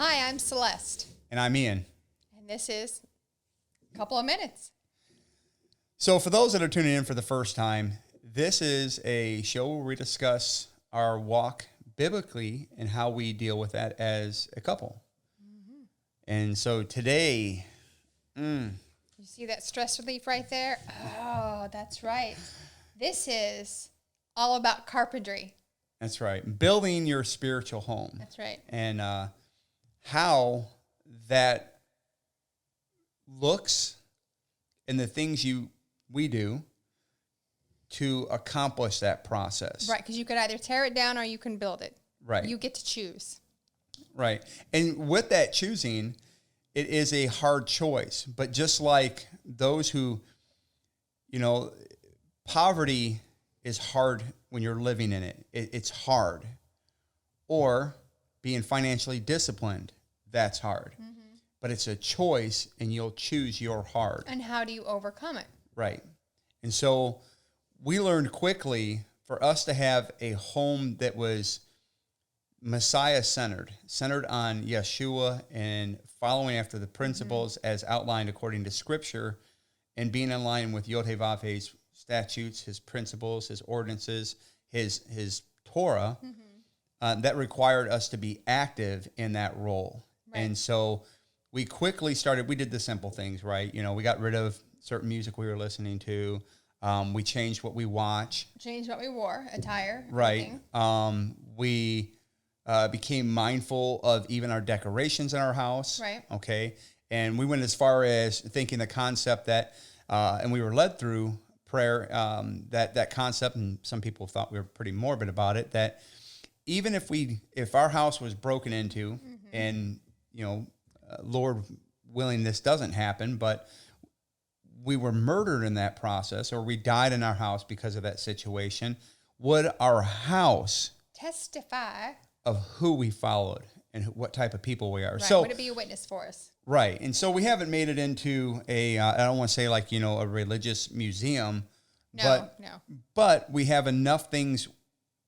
Hi, I'm Celeste. And I'm Ian. And this is a couple of minutes. So for those that are tuning in for the first time, this is a show where we discuss our walk biblically and how we deal with that as a couple. Mm-hmm. And so today... You see that stress relief right there? Oh, that's right. This is all about carpentry. That's right. Building your spiritual home. That's right. And how that looks and the things we do to accomplish that process. Right, because you could either tear it down or you can build it. Right. You get to choose. Right. And with that choosing, it is a hard choice. But just like those who, poverty is hard when you're living in it. It's hard. Or being financially disciplined, that's hard. Mm-hmm. But it's a choice, and you'll choose your hard. And how do you overcome it? Right. And so we learned quickly for us to have a home that was Messiah-centered, centered on Yeshua and following after the principles as outlined according to Scripture and being in line with Yod-Heh-Vav-Heh's statutes, his principles, his ordinances, his Torah, that required us to be active in that role. Right. And so we quickly we did the simple things, right? We got rid of certain music we were listening to. We changed what we watch. Changed what we wore, attire. Right. We became mindful of even our decorations in our house. Right. Okay. And we went as far as thinking the concept that, and we were led through prayer, that concept, and some people thought we were pretty morbid about it, that even if our house was broken into and, Lord willing, this doesn't happen, but we were murdered in that process or we died in our house because of that situation, would our house testify of who we followed and what type of people we are? Right. So would it be a witness for us? Right. And so we haven't made it into I don't want to say like, a religious museum, No. But we have enough things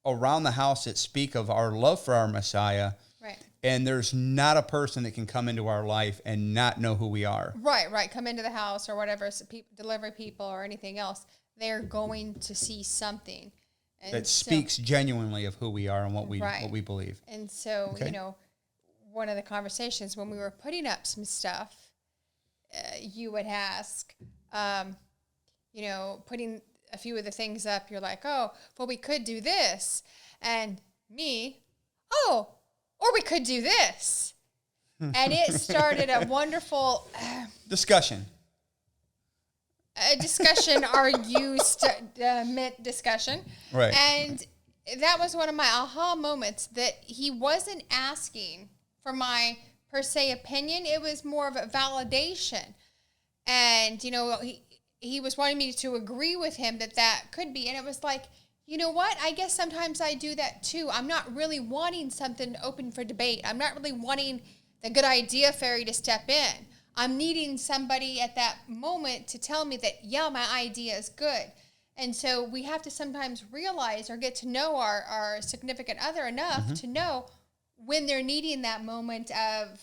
around the house that speak of our love for our Messiah. Right. And there's not a person that can come into our life and not know who we are. Right. Come into the house or whatever, delivery people or anything else. They're going to see something. And that speaks genuinely of who we are and what we believe. And so, one of the conversations when we were putting up some stuff, you would ask, putting a few of the things up, you're like, oh, well, we could do this. And me, oh, or we could do this. And it started a wonderful discussion. Discussion. Right. And that was one of my aha moments, that he wasn't asking for my, per se, opinion. It was more of a validation. And, he was wanting me to agree with him that could be. And it was like, you know what? I guess sometimes I do that too. I'm not really wanting something open for debate. I'm not really wanting the good idea fairy to step in. I'm needing somebody at that moment to tell me that, yeah, my idea is good. And so we have to sometimes realize or get to know our significant other enough to know when they're needing that moment of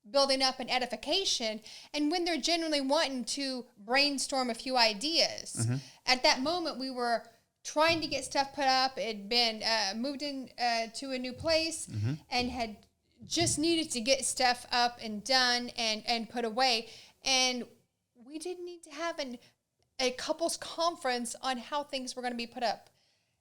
building up an edification and when they're genuinely wanting to brainstorm a few ideas. At that moment, we were trying to get stuff put up. It had been moved in to a new place and had just needed to get stuff up and done and put away. And we didn't need to have a couples conference on how things were going to be put up.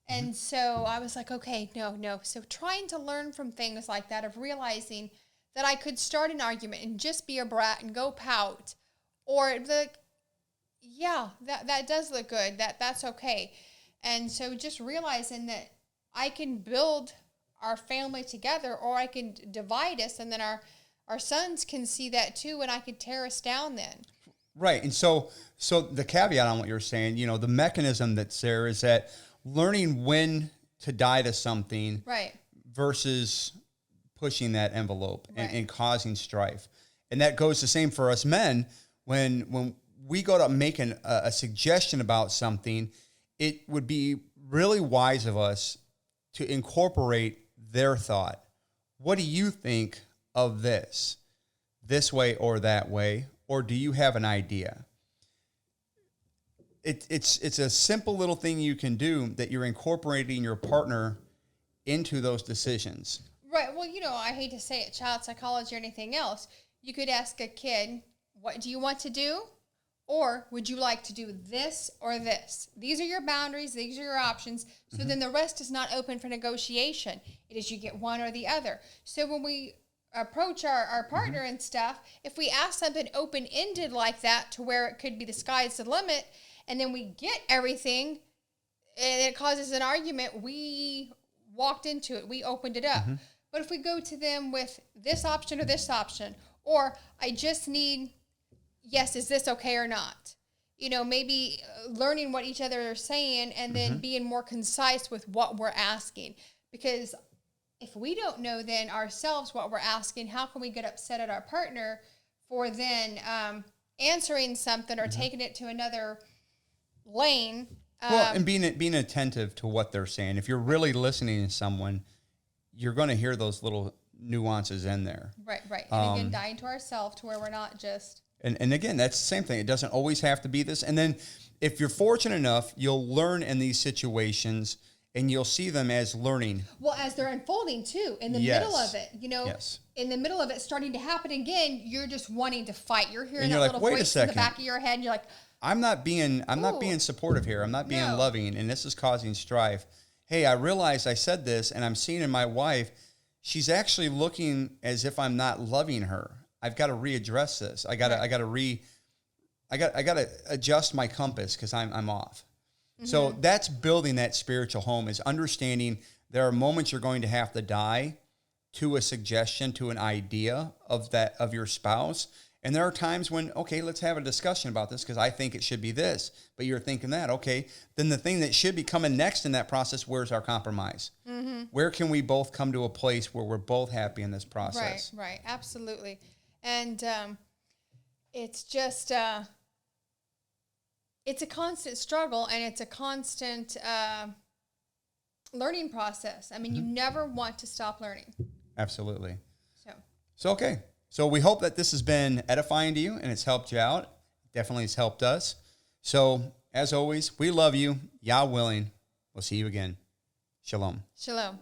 And so I was like, okay, no. So trying to learn from things like that, of realizing that I could start an argument and just be a brat and go pout, or that does look good, that's okay. And so just realizing that I can build our family together, or I can divide us, and then our sons can see that too, and I could tear us down then. Right. And so the caveat on what you're saying, the mechanism that's there is that learning when to die to something versus pushing that envelope and causing strife. And that goes the same for us men. When we go to make a suggestion about something, it would be really wise of us to incorporate their thought. What do you think of this way or that way, or do you have an idea? It's a simple little thing you can do that you're incorporating your partner into those decisions. Right. Well, I hate to say it, child psychology or anything else. You could ask a kid, what do you want to do? Or would you like to do this or this? These are your boundaries. These are your options. So then the rest is not open for negotiation. It is you get one or the other. So when we approach our partner and stuff, if we ask something open-ended like that to where it could be the sky's the limit, and then we get everything, and it causes an argument, we walked into it. We opened it up. But if we go to them with this option or this option, or I just need... yes, is this okay or not? Maybe learning what each other are saying and then being more concise with what we're asking. Because if we don't know then ourselves what we're asking, how can we get upset at our partner for then answering something or taking it to another lane? And being attentive to what they're saying. If you're really listening to someone, you're going to hear those little nuances in there. Right. And again, dying to ourselves to where we're not just... And again, that's the same thing. It doesn't always have to be this. And then if you're fortunate enough, you'll learn in these situations and you'll see them as learning. Well, as they're unfolding too, in the middle of it, in the middle of it starting to happen again, you're just wanting to fight. You're hearing that little voice in the back of your head and you're like, I'm not being supportive here. I'm not being loving. And this is causing strife. Hey, I realized I said this and I'm seeing in my wife, she's actually looking as if I'm not loving her. I've got to readdress this. I got to adjust my compass because I'm off. So that's building that spiritual home, is understanding there are moments you're going to have to die to a suggestion, to an idea of your spouse. And there are times when, okay, let's have a discussion about this because I think it should be this, but you're thinking that, okay, then the thing that should be coming next in that process, where's our compromise? Where can we both come to a place where we're both happy in this process? Right, absolutely. And it's just, it's a constant struggle and it's a constant learning process. I mean, you never want to stop learning. Absolutely. So, okay. So we hope that this has been edifying to you and it's helped you out. Definitely has helped us. So as always, we love you. Yah willing. We'll see you again. Shalom. Shalom.